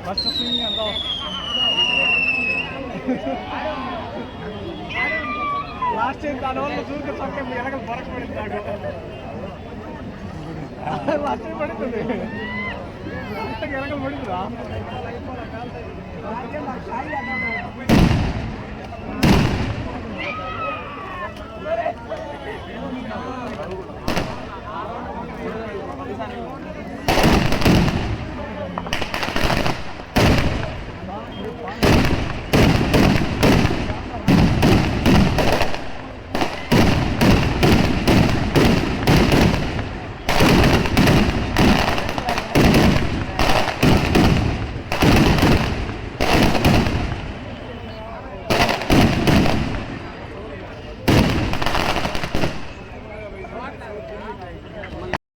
first swing ఎంత last time దానివల్ల చూసి చక్క వెనక బొరకబడింది నాకు లాస్ట్ టైం పడుతుంది అంతకు వెనక పడిందిరా